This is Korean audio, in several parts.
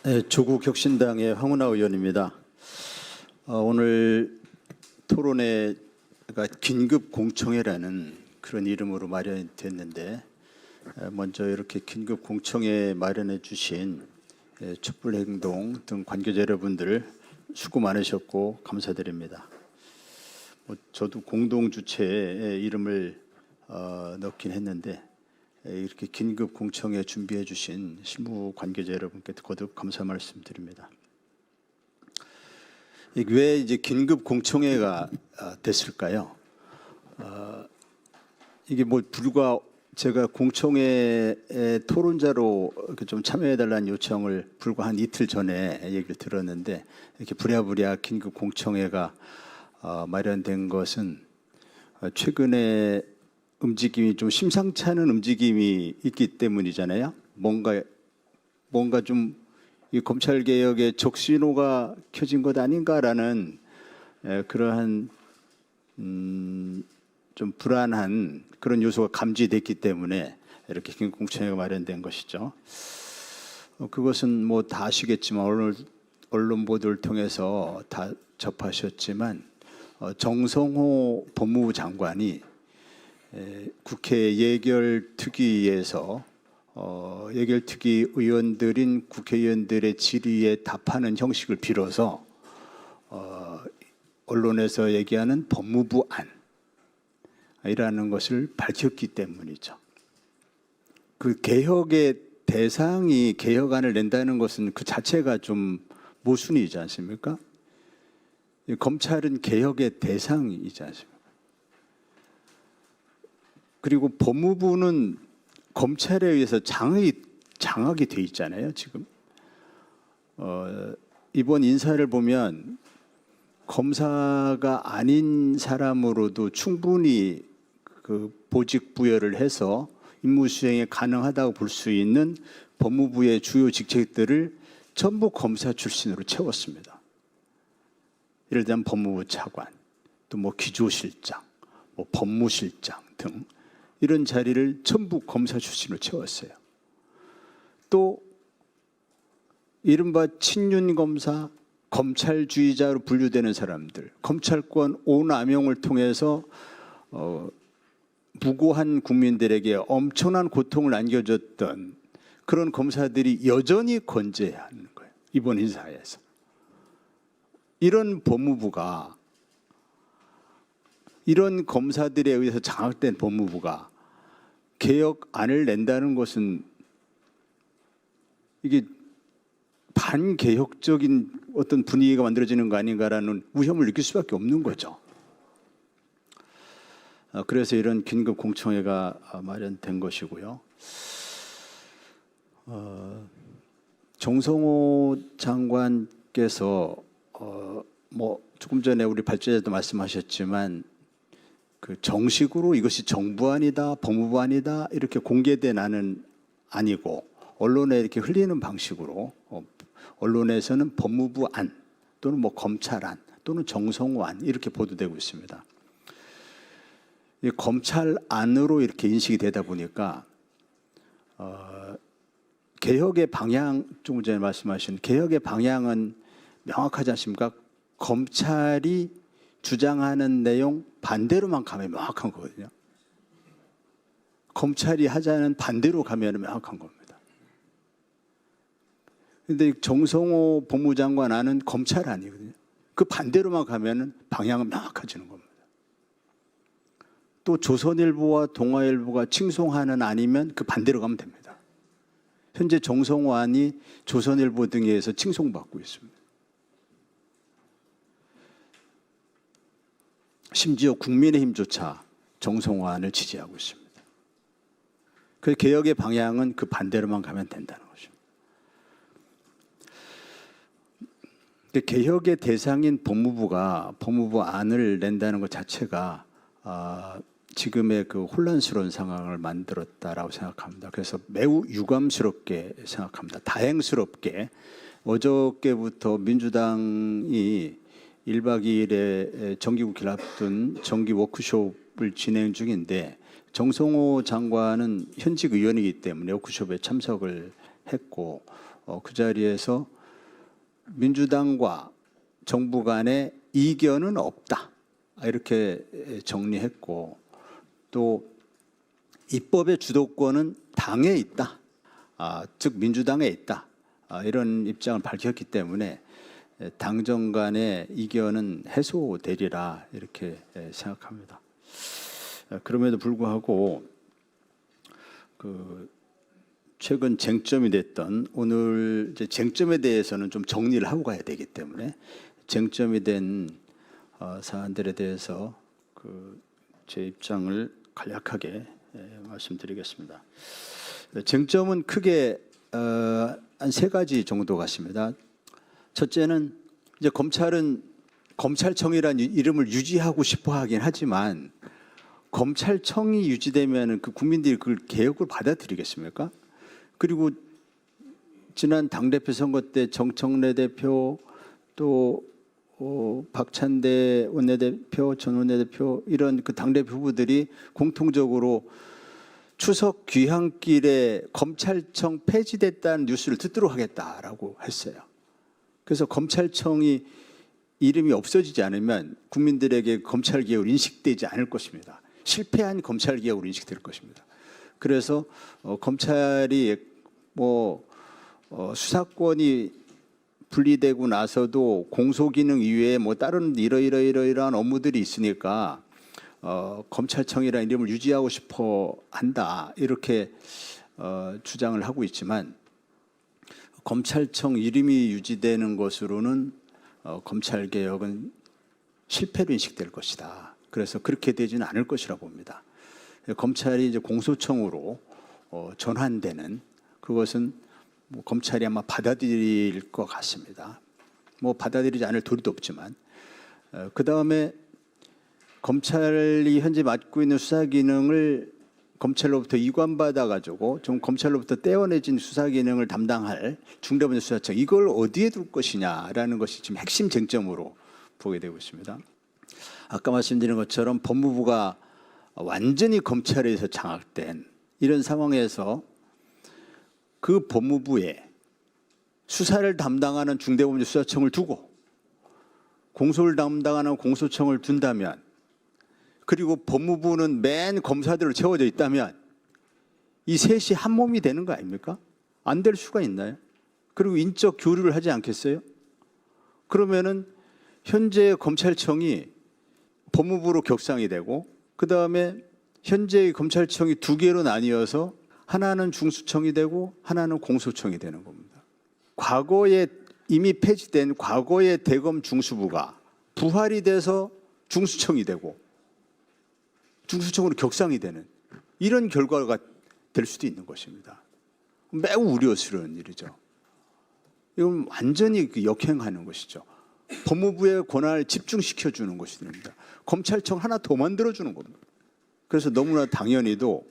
네, 조국 혁신당의 황운하 의원입니다. 오늘 토론회가 긴급 공청회라는 그런 이름으로 마련됐는데, 먼저 이렇게 긴급 공청회 마련해 주신 촛불행동 등 관계자 여러분들 수고 많으셨고 감사드립니다. 저도 공동 주체에 이름을 넣긴 했는데, 이렇게 긴급 공청회 준비해 주신 실무 관계자 여러분께 거듭 감사 말씀드립니다. 왜 이제 긴급 공청회가 됐을까요? 이게 불과 제가 공청회에 토론자로 좀 참여해달라는 요청을 불과 한 이틀 전에 얘기를 들었는데, 이렇게 부랴부랴 긴급 공청회가 마련된 것은 최근에 움직임이 좀 심상치 않은 움직임이 있기 때문이잖아요. 뭔가 좀 이 검찰 개혁의 적신호가 켜진 것 아닌가라는 그러한 좀 불안한 그런 요소가 감지됐기 때문에 이렇게 긴급 공청회가 마련된 것이죠. 그것은 다 아시겠지만 언론 보도를 통해서 다 접하셨지만, 정성호 법무부 장관이 국회 예결특위에서 예결특위 의원들인 국회의원들의 질의에 답하는 형식을 빌어서 언론에서 얘기하는 법무부 안이라는 것을 밝혔기 때문이죠. 그 개혁의 대상이 개혁안을 낸다는 것은 그 자체가 좀 모순이지 않습니까? 검찰은 개혁의 대상이지 않습니까? 그리고 법무부는 검찰에 의해서 장악이 돼 있잖아요, 지금. 이번 인사를 보면 검사가 아닌 사람으로도 충분히 그 보직 부여를 해서 임무 수행이 가능하다고 볼 수 있는 법무부의 주요 직책들을 전부 검사 출신으로 채웠습니다. 예를 들면 법무부 차관, 또 기조실장, 법무실장 등 이런 자리를 전부 검사 출신으로 채웠어요. 또 이른바 친윤검사, 검찰주의자로 분류되는 사람들, 검찰권 오남용을 통해서 무고한 국민들에게 엄청난 고통을 안겨줬던 그런 검사들이 여전히 건재해야 하는 거예요, 이번 인사에서. 이런 법무부가, 이런 검사들에 의해서 장악된 법무부가 개혁안을 낸다는 것은 이게 반개혁적인 어떤 분위기가 만들어지는 거 아닌가라는 우려를 느낄 수밖에 없는 거죠. 그래서 이런 긴급 공청회가 마련된 것이고요. 정성호 장관께서 조금 전에 우리 발제자도 말씀하셨지만, 그 정식으로 이것이 정부안이다, 법무부안이다 이렇게 공개된 안은 아니고, 언론에 이렇게 흘리는 방식으로 언론에서는 법무부안 또는 검찰안 또는 정성호안 이렇게 보도되고 있습니다. 이 검찰안으로 이렇게 인식이 되다 보니까 개혁의 방향, 조금 전에 말씀하신 개혁의 방향은 명확하지 않습니까? 검찰이 주장하는 내용 반대로만 가면 명확한 거거든요. 검찰이 하자는 반대로 가면 명확한 겁니다. 그런데 정성호 법무장관 안은 검찰 아니거든요. 그 반대로만 가면 방향은 명확해지는 겁니다. 또 조선일보와 동아일보가 칭송하는 안이면 그 반대로 가면 됩니다. 현재 정성호 안이 조선일보 등에 의해서 칭송받고 있습니다. 심지어 국민의힘조차 정성호 안을 지지하고 있습니다. 그 개혁의 방향은 그 반대로만 가면 된다는 것입니다. 개혁의 대상인 법무부가 법무부 안을 낸다는 것 자체가 지금의 그 혼란스러운 상황을 만들었다라고 생각합니다. 그래서 매우 유감스럽게 생각합니다. 다행스럽게 어저께부터 민주당이 1박 2일에 정기국회를 앞둔 정기 워크숍을 진행 중인데, 정성호 장관은 현직 의원이기 때문에 워크숍에 참석을 했고, 그 자리에서 민주당과 정부 간의 이견은 없다 이렇게 정리했고, 또 입법의 주도권은 당에 있다, 즉 민주당에 있다, 이런 입장을 밝혔기 때문에 당정 간의 이견은 해소되리라 이렇게 생각합니다. 그럼에도 불구하고 최근 쟁점이 됐던, 오늘 이제 쟁점에 대해서는 좀 정리를 하고 가야 되기 때문에 쟁점이 된 사안들에 대해서 제 입장을 간략하게 말씀드리겠습니다. 쟁점은 크게 한 3가지 정도 같습니다. 첫째는 이제 검찰은 검찰청이라는 이름을 유지하고 싶어 하긴 하지만, 검찰청이 유지되면 국민들이 그걸 개혁을 받아들이겠습니까? 그리고 지난 당대표 선거 때 정청래 대표, 또 박찬대 원내대표, 전 원내대표, 이런 당대표 후보들이 공통적으로 추석 귀향길에 검찰청 폐지됐다는 뉴스를 듣도록 하겠다라고 했어요. 그래서 검찰청이 이름이 없어지지 않으면 국민들에게 검찰개혁을 인식되지 않을 것입니다. 실패한 검찰개혁으로 인식될 것입니다. 그래서 검찰이 수사권이 분리되고 나서도 공소기능 이외에 다른 이러이러한 업무들이 있으니까 검찰청이라는 이름을 유지하고 싶어 한다 이렇게 주장을 하고 있지만, 검찰청 이름이 유지되는 것으로는 검찰개혁은 실패로 인식될 것이다. 그래서 그렇게 되지는 않을 것이라 봅니다. 검찰이 이제 공소청으로 전환되는 그것은 검찰이 아마 받아들일 것 같습니다. 받아들이지 않을 도리도 없지만, 그 다음에 검찰이 현재 맡고 있는 수사 기능을 검찰로부터 이관받아 가지고 좀 검찰로부터 떼어내진 수사 기능을 담당할 중대범죄수사청, 이걸 어디에 둘 것이냐라는 것이 지금 핵심 쟁점으로 보게 되고 있습니다. 아까 말씀드린 것처럼 법무부가 완전히 검찰에서 장악된 이런 상황에서 그 법무부에 수사를 담당하는 중대범죄수사청을 두고 공소를 담당하는 공소청을 둔다면, 그리고 법무부는 맨 검사들로 채워져 있다면 이 셋이 한 몸이 되는 거 아닙니까? 안 될 수가 있나요? 그리고 인적 교류를 하지 않겠어요? 그러면은 현재 검찰청이 법무부로 격상이 되고, 그 다음에 현재의 검찰청이 2개로 나뉘어서 하나는 중수청이 되고 하나는 공소청이 되는 겁니다. 과거에 이미 폐지된 과거의 대검 중수부가 부활이 돼서 중수청이 되고 중수청으로 격상이 되는 이런 결과가 될 수도 있는 것입니다. 매우 우려스러운 일이죠. 이건 완전히 역행하는 것이죠. 법무부의 권한을 집중시켜주는 것이 됩니다. 검찰청 하나 더 만들어주는 겁니다. 그래서 너무나 당연히도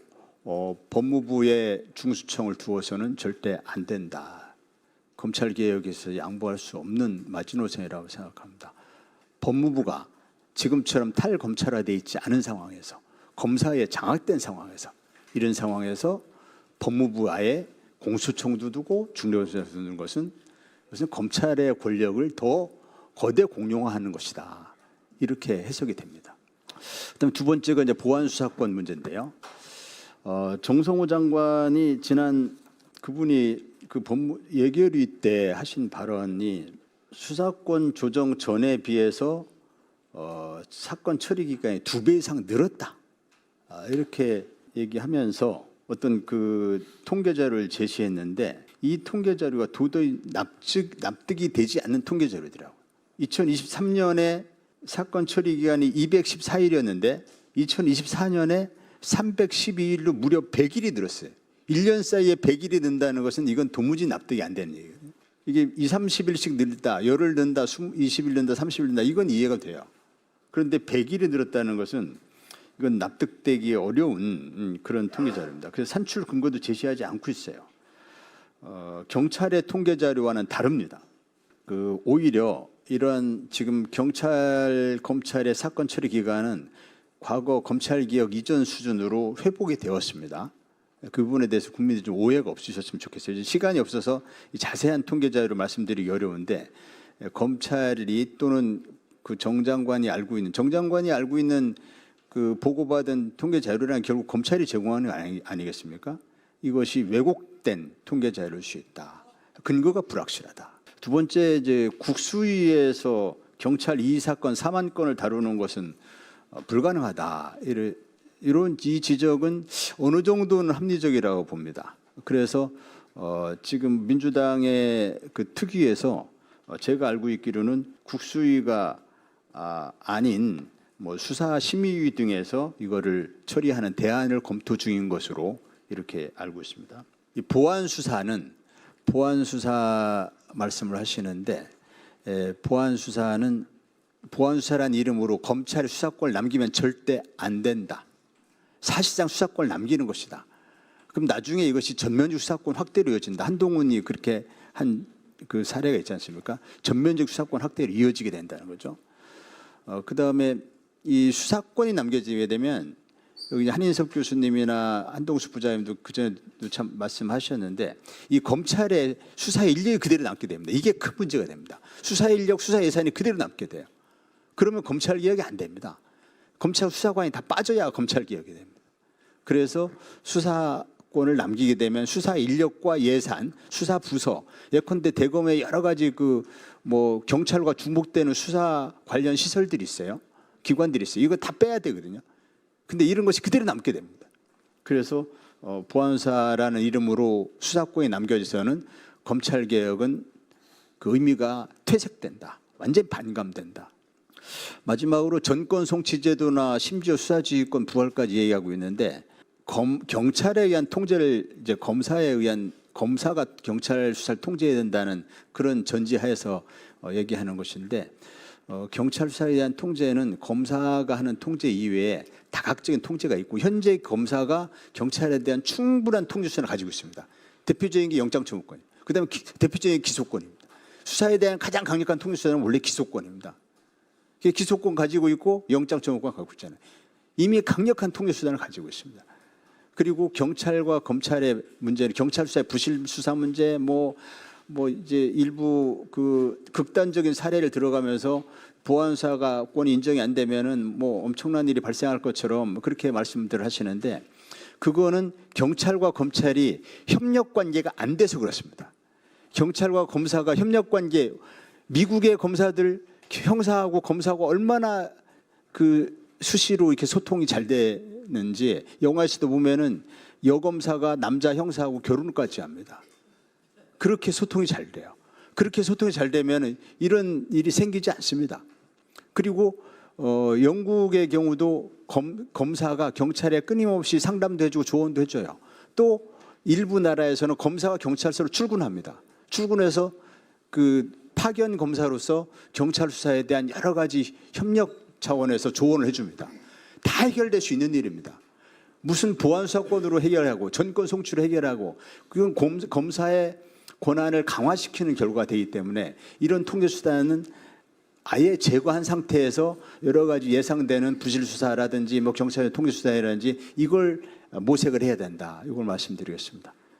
법무부의 중수청을 두어서는 절대 안 된다. 검찰개혁에서 양보할 수 없는 마지노선이라고 생각합니다. 법무부가 지금처럼 탈검찰화되어 있지 않은 상황에서, 검사에 장악된 상황에서, 이런 상황에서 법무부 아예 공수청도 두고 중대범죄수사청도 두는 것은 검찰의 권력을 더 거대 공룡화하는 것이다. 이렇게 해석이 됩니다. 그다음 2번째가 이제 보안수사권 문제인데요. 정성호 장관이 지난 그분이 예결위 때 하신 발언이 수사권 조정 전에 비해서 사건 처리 기간이 2배 이상 늘었다. 이렇게 얘기하면서 어떤 통계 자료를 제시했는데, 이 통계 자료가 도저히 납득이 되지 않는 통계 자료더라고요. 2023년에 사건 처리 기간이 214일이었는데 2024년에 312일로 무려 100일이 늘었어요. 1년 사이에 100일이 는다는 것은 이건 도무지 납득이 안 되는 얘기거든요. 이게 30일씩 늘다, 열흘 는다, 20일 는다, 30일 는다, 이건 이해가 돼요. 그런데 100일이 늘었다는 것은 이건 납득되기 어려운 그런 통계 자료입니다. 그래서 산출 근거도 제시하지 않고 있어요. 경찰의 통계 자료와는 다릅니다. 오히려 이런 지금 경찰, 검찰의 사건 처리 기간은 과거 검찰개혁 이전 수준으로 회복이 되었습니다. 그 부분에 대해서 국민들이 좀 오해가 없으셨으면 좋겠어요. 시간이 없어서 자세한 통계 자료를 말씀드리기 어려운데 검찰이 또는 그 정 장관이 알고 있는 그 보고받은 통계 자료란 결국 검찰이 제공하는 거 아니겠습니까? 이것이 왜곡된 통계 자료일 수 있다. 근거가 불확실하다. 두 번째, 이제 국수위에서 경찰 이의 사건 4만 건을 다루는 것은 불가능하다. 이런 이 지적은 어느 정도는 합리적이라고 봅니다. 그래서 지금 민주당의 그 특위에서 제가 알고 있기로는 국수위가 아닌 뭐 수사심의위 등에서 이거를 처리하는 대안을 검토 중인 것으로 이렇게 알고 있습니다. 이 보안 수사는 보안 수사 말씀을 하시는데 보안 수사란 이름으로 검찰이 수사권을 남기면 절대 안 된다. 사실상 수사권을 남기는 것이다. 그럼 나중에 이것이 전면적 수사권 확대로 이어진다. 한동훈이 그렇게 한 그 사례가 있지 않습니까? 전면적 수사권 확대로 이어지게 된다는 거죠. 그다음에 이 수사권이 남겨지게 되면 여기 한인석 교수님이나 한동수 부장님도 그전에도 참 말씀하셨는데 이 검찰의 수사 인력이 그대로 남게 됩니다. 이게 큰 문제가 됩니다. 수사 인력, 수사 예산이 그대로 남게 돼요. 그러면 검찰 개혁이 안 됩니다. 검찰 수사관이 다 빠져야 검찰 개혁이 됩니다. 그래서 수사권을 남기게 되면 수사 인력과 예산, 수사 부서, 예컨대 대검에 여러 가지 그 뭐 경찰과 중복되는 수사 관련 시설들이 있어요. 기관들이 있어요. 이거 다 빼야 되거든요. 근데 이런 것이 그대로 남게 됩니다. 그래서 보안수사라는 이름으로 수사권이 남겨져서는 검찰 개혁은 그 의미가 퇴색된다. 완전히 반감된다. 마지막으로 전권 송치제도나 심지어 수사지휘권 부활까지 얘기하고 있는데 경찰에 의한 통제를 이제 검사가 경찰 수사를 통제해야 된다는 그런 전제하에서 얘기하는 것인데 경찰 수사에 대한 통제는 검사가 하는 통제 이외에 다각적인 통제가 있고 현재 검사가 경찰에 대한 충분한 통제 수단을 가지고 있습니다. 대표적인 게 영장청구권, 그다음에 대표적인 기소권입니다. 수사에 대한 가장 강력한 통제 수단은 원래 기소권입니다. 기소권 가지고 있고 영장청구권 가지고 있잖아요. 이미 강력한 통제 수단을 가지고 있습니다. 그리고 경찰과 검찰의 문제는 경찰 수사의 부실 수사 문제, 뭐 이제 일부 그 극단적인 사례를 들어가면서 보안수사권이 인정이 안 되면은 뭐 엄청난 일이 발생할 것처럼 그렇게 말씀들 하시는데 그거는 경찰과 검찰이 협력 관계가 안 돼서 그렇습니다. 경찰과 검사가 협력 관계, 미국의 검사들 형사하고 검사하고 얼마나 그 수시로 이렇게 소통이 잘 되는지 영화에서도 보면은 여검사가 남자 형사하고 결혼까지 합니다. 그렇게 소통이 잘 돼요. 그렇게 소통이 잘 되면 이런 일이 생기지 않습니다. 그리고 영국의 경우도 검사가 경찰에 끊임없이 상담도 해주고 조언도 해줘요. 또 일부 나라에서는 검사가 경찰서로 출근합니다. 출근해서 그 파견 검사로서 경찰 수사에 대한 여러 가지 협력 차원에서 조언을 해줍니다. 다 해결될 수 있는 일입니다. 무슨 보안수사권으로 해결하고 전권 송치로 해결하고 그건 검사의 권한을 강화시키는 결과가 되기 때문에 이런 통제 수단은 아예 제거한 상태에서 여러 가지 예상되는 부실 수사라든지 뭐 경찰의 통제 수사라든지 이걸 모색을 해야 된다. 이걸 말씀드리겠습니다.